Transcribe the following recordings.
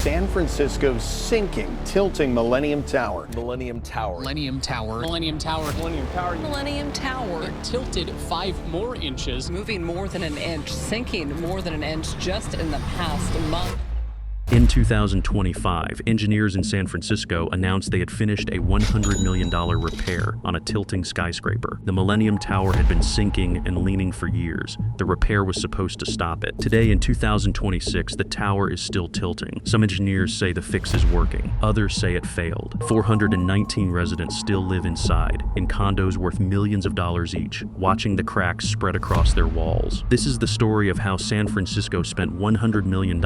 San Francisco's sinking, tilting Millennium Tower. Millennium Tower. Millennium Tower. Millennium Tower. Millennium Tower. Millennium Tower. It tilted 5 more inches. Moving more than an inch, sinking more than an inch just in the past month. In 2025, engineers in San Francisco announced they had finished a $100 million repair on a tilting skyscraper. The Millennium Tower had been sinking and leaning for years. The repair was supposed to stop it. Today, in 2026, the tower is still tilting. Some engineers say the fix is working. Others say it failed. 419 residents still live inside, in condos worth millions of dollars each, watching the cracks spread across their walls. This is the story of how San Francisco spent $100 million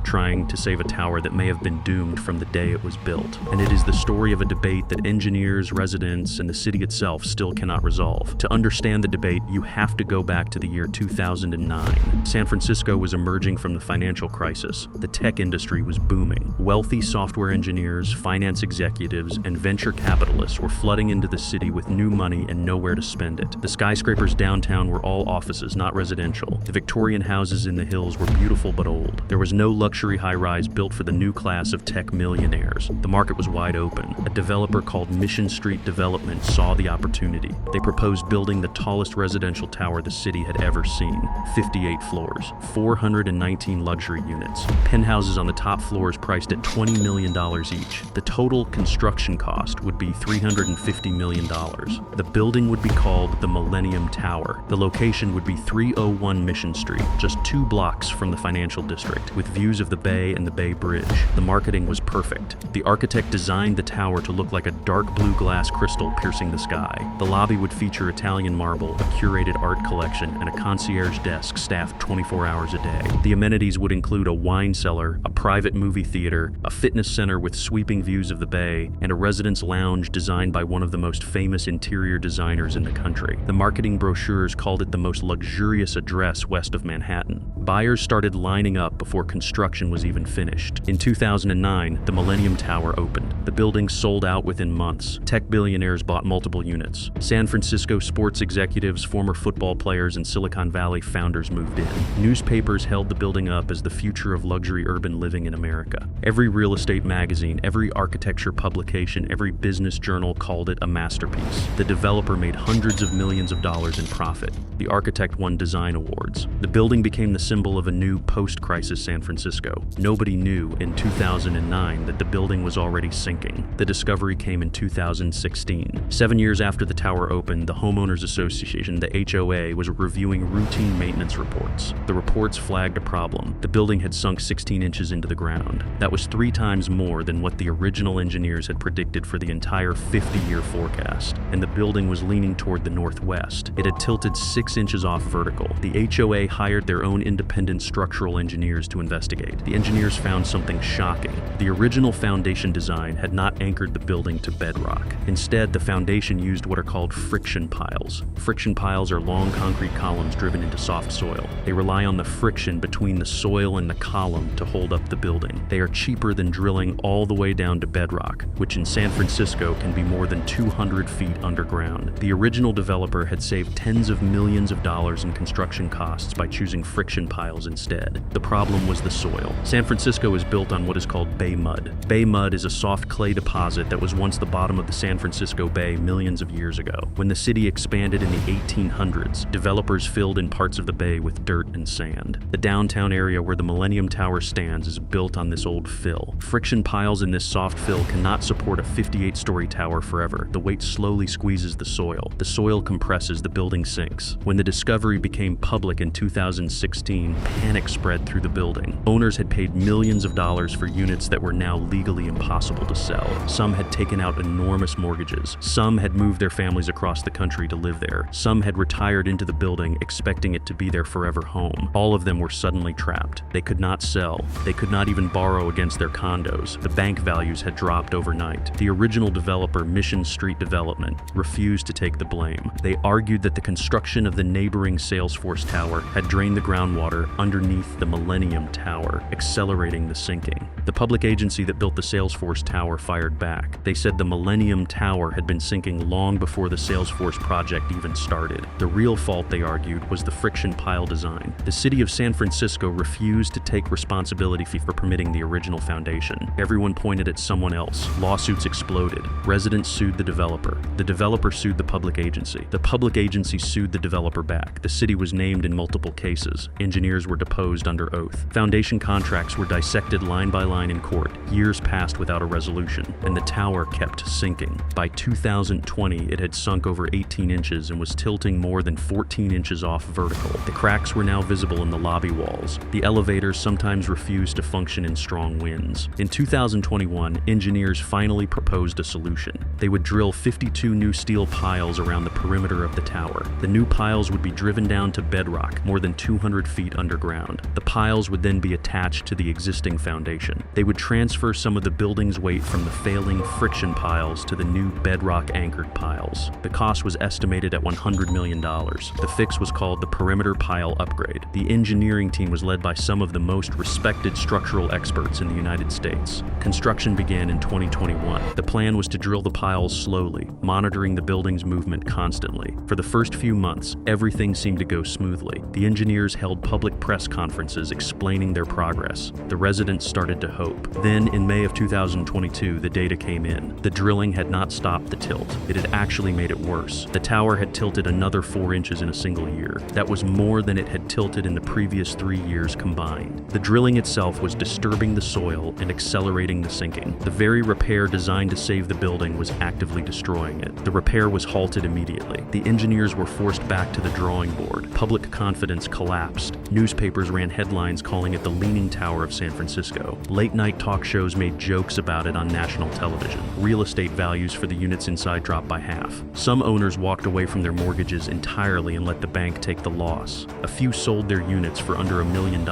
trying to save a tower that may have been doomed from the day it was built. And it is the story of a debate that engineers, residents, and the city itself still cannot resolve. To understand the debate, you have to go back to the year 2009. San Francisco was emerging from the financial crisis. The tech industry was booming. Wealthy software engineers, finance executives, and venture capitalists were flooding into the city with new money and nowhere to spend it. The skyscrapers downtown were all offices, not residential. The Victorian houses in the hills were beautiful but old. There was no luxury high-rise built for the new class of tech millionaires. The market was wide open. A developer called Mission Street Development saw the opportunity. They proposed building the tallest residential tower the city had ever seen, 58 floors, 419 luxury units, penthouses on the top floors priced at $20 million each. The total construction cost would be $350 million. The building would be called the Millennium Tower. The location would be 301 Mission Street, just 2 blocks from the financial district, with views of the bay and the Bay Bridge. The marketing was perfect. The architect designed the tower to look like a dark blue glass crystal piercing the sky. The lobby would feature Italian marble, a curated art collection, and a concierge desk staffed 24 hours a day. The amenities would include a wine cellar, a private movie theater, a fitness center with sweeping views of the bay, and a residence lounge designed by one of the most famous interior designers in the country. The marketing brochures called it the most luxurious address west of Manhattan. Buyers started lining up before construction was even finished. In 2009, the Millennium Tower opened. The building sold out within months. Tech billionaires bought multiple units. San Francisco sports executives, former football players, and Silicon Valley founders moved in. Newspapers held the building up as the future of luxury urban living in America. Every real estate magazine, every architecture publication, every business journal called it a masterpiece. The developer made hundreds of millions of dollars in profit. The architect won design awards. The building became the symbol of a new post-crisis San Francisco. Nobody knew in 2009 that the building was already sinking. The discovery came in 2016. 7 years after the tower opened, the Homeowners Association, the HOA, was reviewing routine maintenance reports. The reports flagged a problem. The building had sunk 16 inches into the ground. That was 3 times more than what the original engineers had predicted for the entire 50-year forecast. And the building was leaning toward the northwest. It had tilted 6 inches off vertical. The HOA hired their own independent structural engineers to investigate. The engineers found something shocking. The original foundation design had not anchored the building to bedrock. Instead, the foundation used what are called friction piles. Friction piles are long concrete columns driven into soft soil. They rely on the friction between the soil and the column to hold up the building. They are cheaper than drilling all the way down to bedrock, which in San Francisco can be more than 200 feet underground. The original developer had saved tens of millions of dollars in construction costs by choosing friction piles instead. The problem was the soil. San Francisco is built on what is called bay mud. Bay mud is a soft clay deposit that was once the bottom of the San Francisco Bay millions of years ago. When the city expanded in the 1800s, developers filled in parts of the bay with dirt and sand. The downtown area where the Millennium Tower stands is built on this old fill. Friction piles in this soft fill cannot support a 58-story tower forever. The weight slowly squeezes the soil. The soil compresses, the building sinks. When the discovery became public in 2016, panic spread through the building. Owners had paid millions of dollars for units that were now legally impossible to sell. Some had taken out enormous mortgages. Some had moved their families across the country to live there. Some had retired into the building, expecting it to be their forever home. All of them were suddenly trapped. They could not sell. They could not even borrow against their condos. The bank values had dropped overnight. The original developer, Mission Street Development, refused to take the blame. They argued that the construction of the neighboring Salesforce Tower had drained the groundwater underneath the Millennium Tower, accelerating the sinking. The public agency that built the Salesforce Tower fired back. They said the Millennium Tower had been sinking long before the Salesforce project even started. The real fault, they argued, was the friction pile design. The city of San Francisco refused to take responsibility for permitting the original foundation. Everyone pointed at someone else. Lawsuits exploded. Residents sued the developer. The developer sued the public agency. The public agency sued the developer back. The city was named in multiple cases. Engineers were deposed under oath. Foundation contracts were dissected line by line in court. Years passed without a resolution, and the tower kept sinking. By 2020, it had sunk over 18 inches and was tilting more than 14 inches off vertical. The cracks were now visible in the lobby walls. The elevators sometimes refused to function in strong winds. In 2021, engineers finally proposed a solution. They would drill 52 new steel piles around the perimeter of the tower. The new piles would be driven down to bedrock, more than 200 feet underground. The piles would then be attached to the existing foundation. They would transfer some of the building's weight from the failing friction piles to the new bedrock-anchored piles. The cost was estimated at $100 million. The fix was called the Perimeter Pile Upgrade. The engineering team was led by some of the most respected structural experts in the United States. Construction began in 2021. The plan was to drill the piles slowly, monitoring the building's movement constantly. For the first few months, everything seemed to go smoothly. The engineers held public press conferences explaining their progress. The residents started to hope. Then, in May of 2022, the data came in. The drilling had not stopped the tilt. It had actually made it worse. The tower had tilted another 4 inches in a single year. That was more than it had tilted in the previous 3 years combined. The drilling itself was disturbing the soil and accelerating the sinking. The very repair designed to save the building was actively destroying it. The repair was halted immediately. The engineers were forced back to the drawing board. Public confidence collapsed. Newspapers ran headlines calling it the Leaning Tower of San Francisco. Late-night talk shows made jokes about it on national television. Real estate values for the units inside dropped by half. Some owners walked away from their mortgages entirely and let the bank take the loss. A few sold their units for under $1 million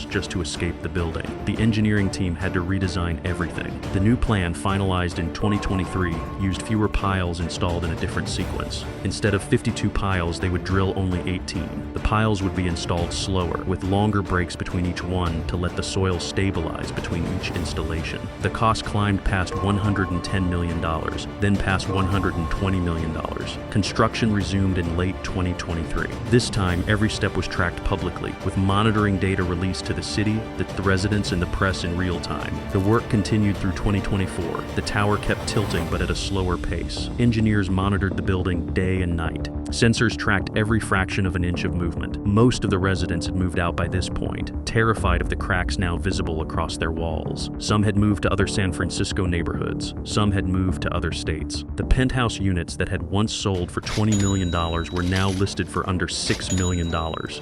just to escape the building. The engineering team had to redesign everything. The new plan, finalized in 2023, used fewer piles installed in a different sequence. Instead of 52 piles, they would drill only 18. The piles would be installed slower, with longer breaks between each one to let the soil stabilize between each installation. The cost climbed past $110 million, then past $120 million. Construction resumed in late 2023. This time, every step was tracked publicly, with monitoring data released to the city, the residents, and the press in real time. The work continued through 2024. The tower kept tilting, but at a slower pace. Engineers monitored the building day and night. Sensors tracked every fraction of an inch of movement. Most of the residents had moved out by this point, terrified of the cracks now visible across their walls. Some had moved to other San Francisco neighborhoods. Some had moved to other states. The penthouse units that had once sold for $20 million were now listed for under $6 million.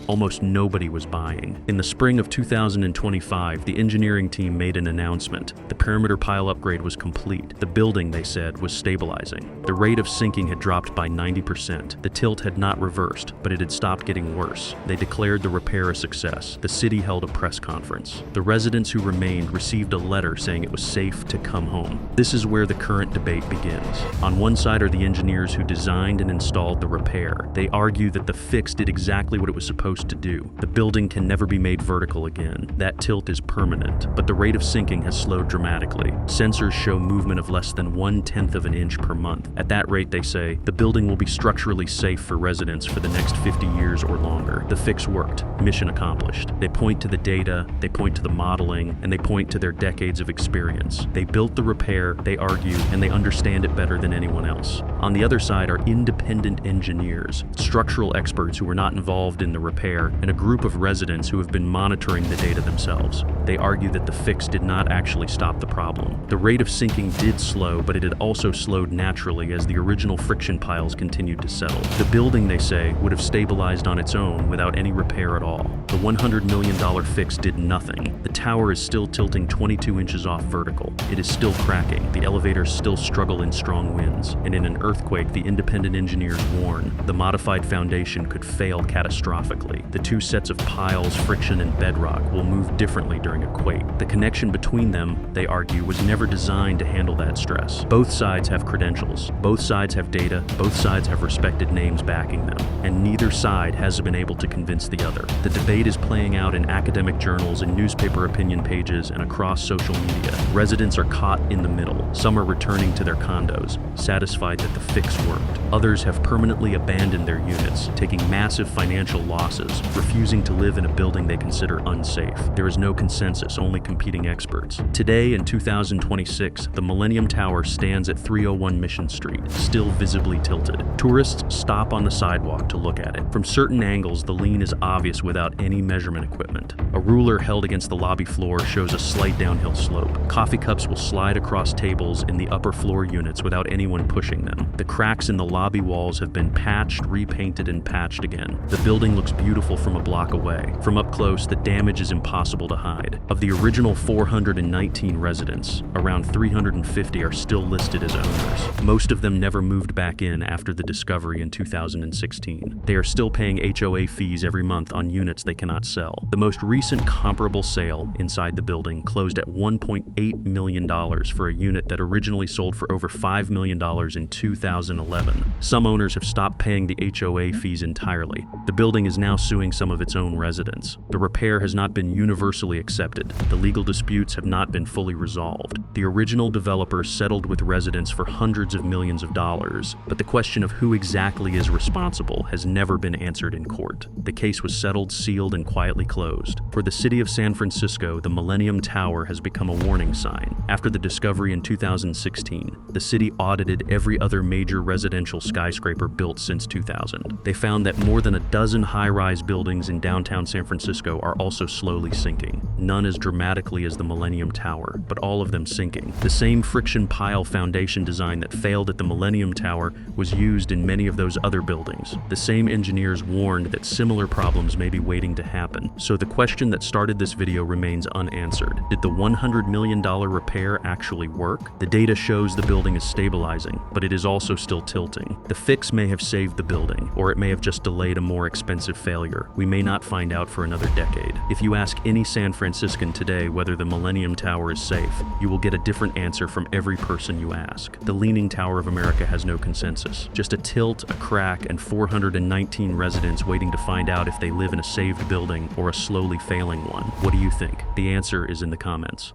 Almost nobody was buying. In the spring of 2025, the engineering team made an announcement. The perimeter pile upgrade was complete. The building, they said, was stabilizing. The rate of sinking had dropped by 90%. The tilt had not reversed, but it had stopped getting worse. They declared the repair a success. The city held a press conference. The residents who remained received a letter saying it was safe to come home. This is where the current debate begins. On one side are the engineers who designed and installed the repair. They argue that the fix did exactly what it was supposed to do. The building can never be made vertical again. That tilt is permanent, but the rate of sinking has slowed dramatically. Sensors show movement of less than 1/10 of an inch per month. At that rate, they say, the building will be structurally safe for residents for the next 50 years or longer. The fix worked. Mission accomplished. They point to the data, they point to the modeling, and they point to their decades of experience. They built the repair, they argue, and they understand it better than anyone else. On the other side are independent engineers, structural experts who were not involved in the repair, and a group of residents who have been monitoring the data themselves. They argue that the fix did not actually stop the problem. The rate of sinking did slow, but it had also slowed naturally as the original friction piles continued to settle. The building, they say, would have stabilized on its own without any repair at all. The $100 million fix did nothing. The tower is still tilting 22 inches off vertical. It is still cracking. The elevators still struggle in strong winds. And in an earthquake, the independent engineers warn the modified foundation could fail catastrophically. The two sets of piles, friction, and bedrock will move differently during during a quake. The connection between them, they argue, was never designed to handle that stress. Both sides have credentials, both sides have data, both sides have respected names backing them, and neither side has been able to convince the other. The debate is playing out in academic journals, in newspaper opinion pages, and across social media. Residents are caught in the middle. Some are returning to their condos, satisfied that the fix worked. Others have permanently abandoned their units, taking massive financial losses, refusing to live in a building they consider unsafe. There is no consensus, only competing experts. Today, in 2026, the Millennium Tower stands at 301 Mission Street, still visibly tilted. Tourists stop on the sidewalk to look at it. From certain angles, the lean is obvious without any measurement equipment. A ruler held against the lobby floor shows a slight downhill slope. Coffee cups will slide across tables in the upper floor units without anyone pushing them. The cracks in the lobby walls have been patched, repainted, and patched again. The building looks beautiful from a block away. From up close, the damage is impossible to hide. Of the original 419 residents, around 350 are still listed as owners. Most of them never moved back in after the discovery in 2016. They are still paying HOA fees every month on units they cannot sell. The most recent comparable sale inside the building closed at $1.8 million for a unit that originally sold for over $5 million in 2011. Some owners have stopped paying the HOA fees entirely. The building is now suing some of its own residents. The repair has not been universally accepted. The legal disputes have not been fully resolved. The original developer settled with residents for hundreds of millions of dollars, but the question of who exactly is responsible has never been answered in court. The case was settled, sealed, and quietly closed. For the city of San Francisco, the Millennium Tower has become a warning sign. After the discovery in 2016, the city audited every other major residential skyscraper built since 2000. They found that more than a dozen high-rise buildings in downtown San Francisco are also slowly sinking. None as dramatically as the Millennium Tower, but all of them sinking. The same friction pile foundation design that failed at the Millennium Tower was used in many of those other buildings. The same engineers warned that similar problems may be waiting to happen. So the question that started this video remains unanswered. Did the $100 million repair actually work? The data shows the building is stabilizing, but it is also still tilting. The fix may have saved the building, or it may have just delayed a more expensive failure. We may not find out for another decade. If you ask any San Franciscan today whether the Millennium Tower is safe, you will get a different answer from every person you ask. The Leaning Tower of America has no consensus. Just a tilt, a crack, and 419 residents waiting to find out if they live in a saved building or a slowly failing one. What do you think? The answer is in the comments.